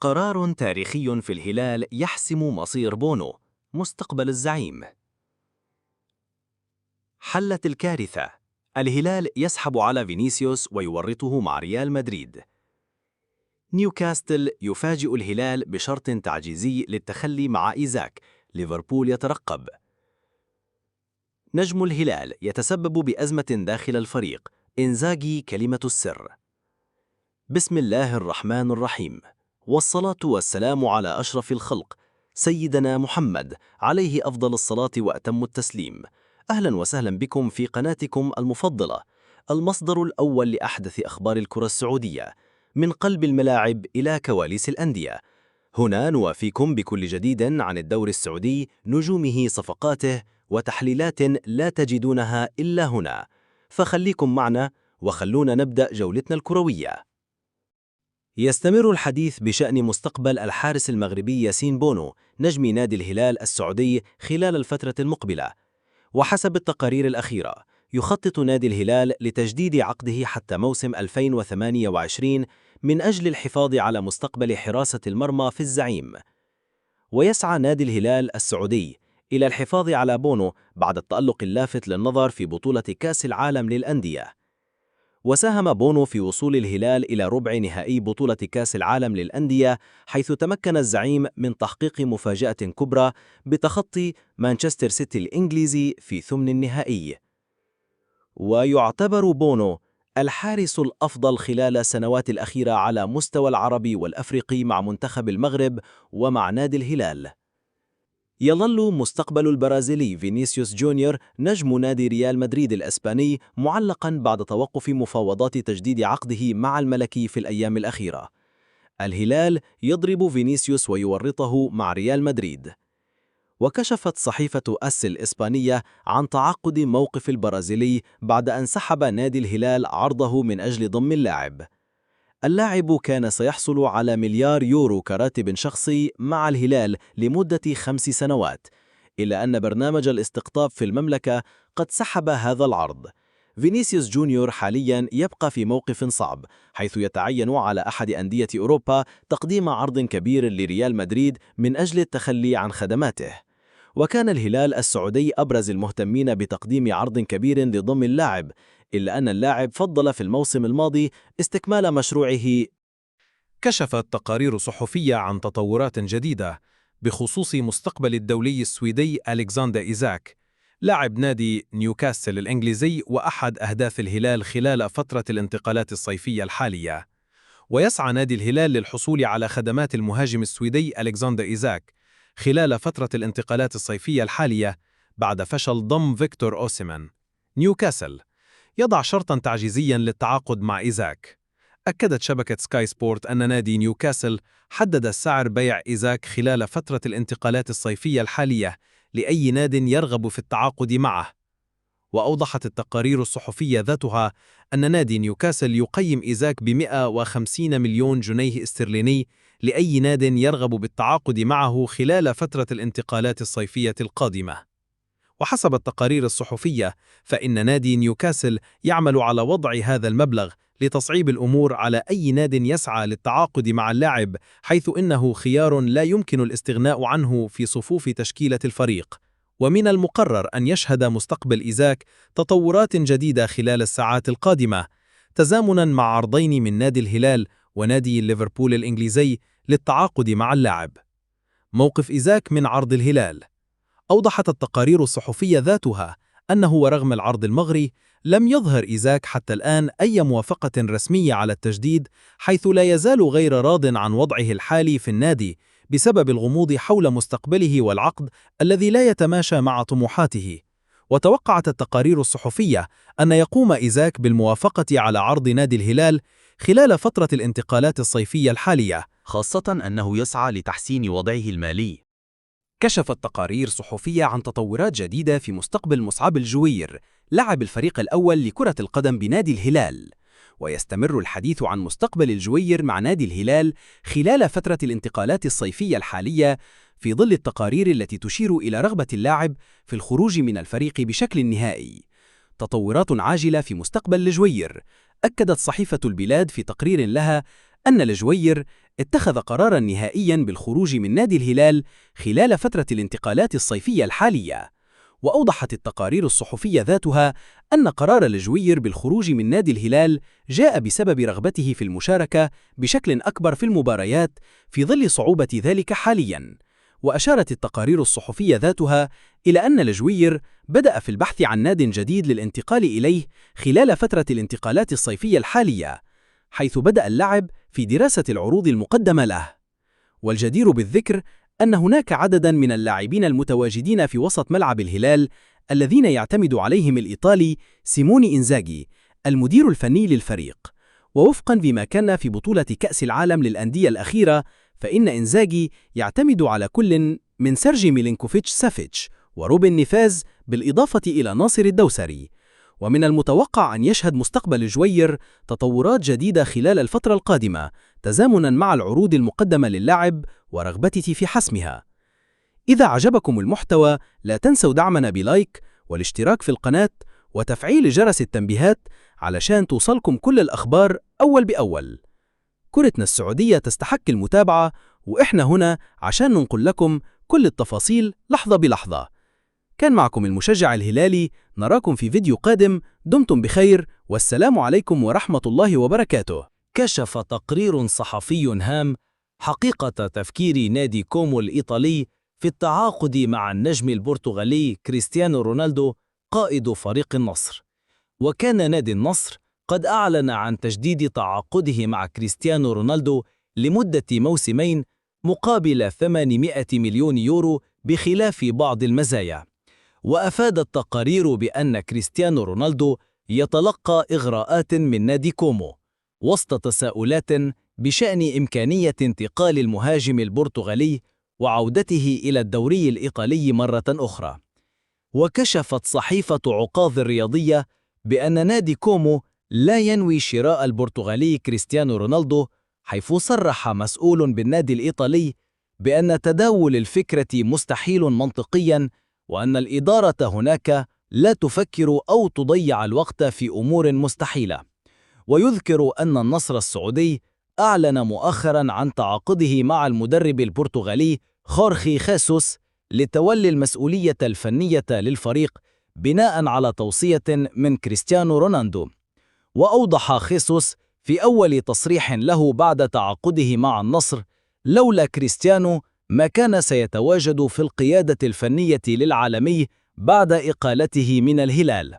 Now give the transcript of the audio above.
قرار تاريخي في الهلال يحسم مصير بونو، مستقبل الزعيم. حلت الكارثة. الهلال يسحب على فينيسيوس ويورطه مع ريال مدريد. نيوكاسل يفاجئ الهلال بشرط تعجيزي للتخلي مع إيزاك. ليفربول يترقب. نجم الهلال يتسبب بأزمة داخل الفريق. إنزاغي كلمة السر. بسم الله الرحمن الرحيم، والصلاة والسلام على أشرف الخلق سيدنا محمد عليه أفضل الصلاة وأتم التسليم. أهلا وسهلا بكم في قناتكم المفضلة، المصدر الأول لأحدث أخبار الكرة السعودية، من قلب الملاعب إلى كواليس الأندية. هنا نوافيكم بكل جديد عن الدوري السعودي، نجومه، صفقاته وتحليلات لا تجدونها إلا هنا. فخليكم معنا وخلونا نبدأ جولتنا الكروية. يستمر الحديث بشأن مستقبل الحارس المغربي ياسين بونو، نجم نادي الهلال السعودي، خلال الفترة المقبلة. وحسب التقارير الأخيرة، يخطط نادي الهلال لتجديد عقده حتى موسم 2028 من أجل الحفاظ على مستقبل حراسة المرمى في الزعيم. ويسعى نادي الهلال السعودي إلى الحفاظ على بونو بعد التألق اللافت للنظر في بطولة كأس العالم للأندية. وساهم بونو في وصول الهلال إلى ربع نهائي بطولة كأس العالم للأندية، حيث تمكن الزعيم من تحقيق مفاجأة كبرى بتخطي مانشستر سيتي الإنجليزي في ثمن النهائي. ويعتبر بونو الحارس الأفضل خلال السنوات الأخيرة على مستوى العربي والأفريقي مع منتخب المغرب ومع نادي الهلال. يظل مستقبل البرازيلي فينيسيوس جونيور نجم نادي ريال مدريد الأسباني معلقاً بعد توقف مفاوضات تجديد عقده مع الملكي في الأيام الأخيرة. الهلال يضرب فينيسيوس ويورطه مع ريال مدريد. وكشفت صحيفة أس الإسبانية عن تعقد موقف البرازيلي بعد أن سحب نادي الهلال عرضه من أجل ضم اللاعب. اللاعب كان سيحصل على مليار يورو كراتب شخصي مع الهلال لمدة 5 سنوات، إلا أن برنامج الاستقطاب في المملكة قد سحب هذا العرض. فينيسيوس جونيور حاليا يبقى في موقف صعب، حيث يتعين على أحد أندية أوروبا تقديم عرض كبير لريال مدريد من أجل التخلي عن خدماته. وكان الهلال السعودي أبرز المهتمين بتقديم عرض كبير لضم اللاعب، إلا أن اللاعب فضل في الموسم الماضي استكمال مشروعه. كشفت تقارير صحفية عن تطورات جديدة بخصوص مستقبل الدولي السويدي ألكساندر إيزاك، لاعب نادي نيوكاسل الإنجليزي وأحد أهداف الهلال خلال فترة الانتقالات الصيفية الحالية. ويسعى نادي الهلال للحصول على خدمات المهاجم السويدي ألكساندر إيزاك خلال فترة الانتقالات الصيفية الحالية بعد فشل ضم فيكتور أوسيمان. نيوكاسل يضع شرطاً تعجيزياً للتعاقد مع إيزاك. أكدت شبكة سكاي سبورت أن نادي نيوكاسل حدد سعر بيع إيزاك خلال فترة الانتقالات الصيفية الحالية لأي ناد يرغب في التعاقد معه. وأوضحت التقارير الصحفية ذاتها أن نادي نيوكاسل يقيم إيزاك ب150 مليون جنيه استرليني لأي ناد يرغب بالتعاقد معه خلال فترة الانتقالات الصيفية القادمة. وحسب التقارير الصحفية، فإن نادي نيوكاسل يعمل على وضع هذا المبلغ لتصعيب الأمور على أي ناد يسعى للتعاقد مع اللاعب، حيث إنه خيار لا يمكن الاستغناء عنه في صفوف تشكيلة الفريق. ومن المقرر أن يشهد مستقبل إيزاك تطورات جديدة خلال الساعات القادمة، تزامناً مع عرضين من نادي الهلال ونادي ليفربول الإنجليزي للتعاقد مع اللاعب. موقف إيزاك من عرض الهلال. أوضحت التقارير الصحفية ذاتها أنه ورغم العرض المغري، لم يظهر إيزاك حتى الآن أي موافقة رسمية على التجديد، حيث لا يزال غير راض عن وضعه الحالي في النادي بسبب الغموض حول مستقبله والعقد الذي لا يتماشى مع طموحاته. وتوقعت التقارير الصحفية أن يقوم إيزاك بالموافقة على عرض نادي الهلال خلال فترة الانتقالات الصيفية الحالية، خاصة أنه يسعى لتحسين وضعه المالي. كشفت تقارير صحفية عن تطورات جديدة في مستقبل مصعب الجوير، لاعب الفريق الأول لكرة القدم بنادي الهلال. ويستمر الحديث عن مستقبل الجوير مع نادي الهلال خلال فترة الانتقالات الصيفية الحالية، في ظل التقارير التي تشير إلى رغبة اللاعب في الخروج من الفريق بشكل نهائي. تطورات عاجلة في مستقبل الجوير. أكدت صحيفة البلاد في تقرير لها أن الجوير اتخذ قراراً نهائياً بالخروج من نادي الهلال خلال فترة الانتقالات الصيفية الحالية. وأوضحت التقارير الصحفية ذاتها أن قرار الجوير بالخروج من نادي الهلال جاء بسبب رغبته في المشاركة بشكل أكبر في المباريات في ظل صعوبة ذلك حالياً. وأشارت التقارير الصحفية ذاتها إلى أن الجوير بدأ في البحث عن ناد جديد للانتقال إليه خلال فترة الانتقالات الصيفية الحالية، حيث بدأ اللعب في دراسة العروض المقدمة له. والجدير بالذكر أن هناك عدداً من اللاعبين المتواجدين في وسط ملعب الهلال الذين يعتمد عليهم الإيطالي سيموني إنزاغي المدير الفني للفريق. ووفقاً بما كان في بطولة كأس العالم للأندية الأخيرة، فإن إنزاغي يعتمد على كل من سيرجي ميلينكوفيتش سافيتش وروبن نيفيز بالإضافة إلى ناصر الدوسري. ومن المتوقع أن يشهد مستقبل الجوير تطورات جديدة خلال الفترة القادمة تزامناً مع العروض المقدمة للاعب ورغبته في حسمها. إذا عجبكم المحتوى لا تنسوا دعمنا بلايك والاشتراك في القناة وتفعيل جرس التنبيهات علشان توصلكم كل الأخبار أول بأول. كرتنا السعودية تستحق المتابعة، وإحنا هنا عشان ننقل لكم كل التفاصيل لحظة بلحظة. كان معكم المشجع الهلالي، نراكم في فيديو قادم، دمتم بخير والسلام عليكم ورحمة الله وبركاته. كشف تقرير صحفي هام حقيقة تفكير نادي كومو الإيطالي في التعاقد مع النجم البرتغالي كريستيانو رونالدو قائد فريق النصر. وكان نادي النصر قد أعلن عن تجديد تعاقده مع كريستيانو رونالدو لمدة موسمين مقابل 800 مليون يورو بخلاف بعض المزايا. وأفاد التقارير بأن كريستيانو رونالدو يتلقى إغراءات من نادي كومو وسط تساؤلات بشأن إمكانية انتقال المهاجم البرتغالي وعودته إلى الدوري الإيطالي مرة أخرى. وكشفت صحيفة عكاظ الرياضية بأن نادي كومو لا ينوي شراء البرتغالي كريستيانو رونالدو، حيث صرح مسؤول بالنادي الإيطالي بأن تداول الفكرة مستحيل منطقياً، وأن الإدارة هناك لا تفكر أو تضيع الوقت في أمور مستحيلة. ويذكر أن النصر السعودي أعلن مؤخراً عن تعاقده مع المدرب البرتغالي خورخي خيسوس لتولي المسؤولية الفنية للفريق بناء على توصية من كريستيانو رونالدو. وأوضح خيسوس في أول تصريح له بعد تعاقده مع النصر: لولا كريستيانو ما كان سيتواجد في القيادة الفنية للعالمي بعد إقالته من الهلال.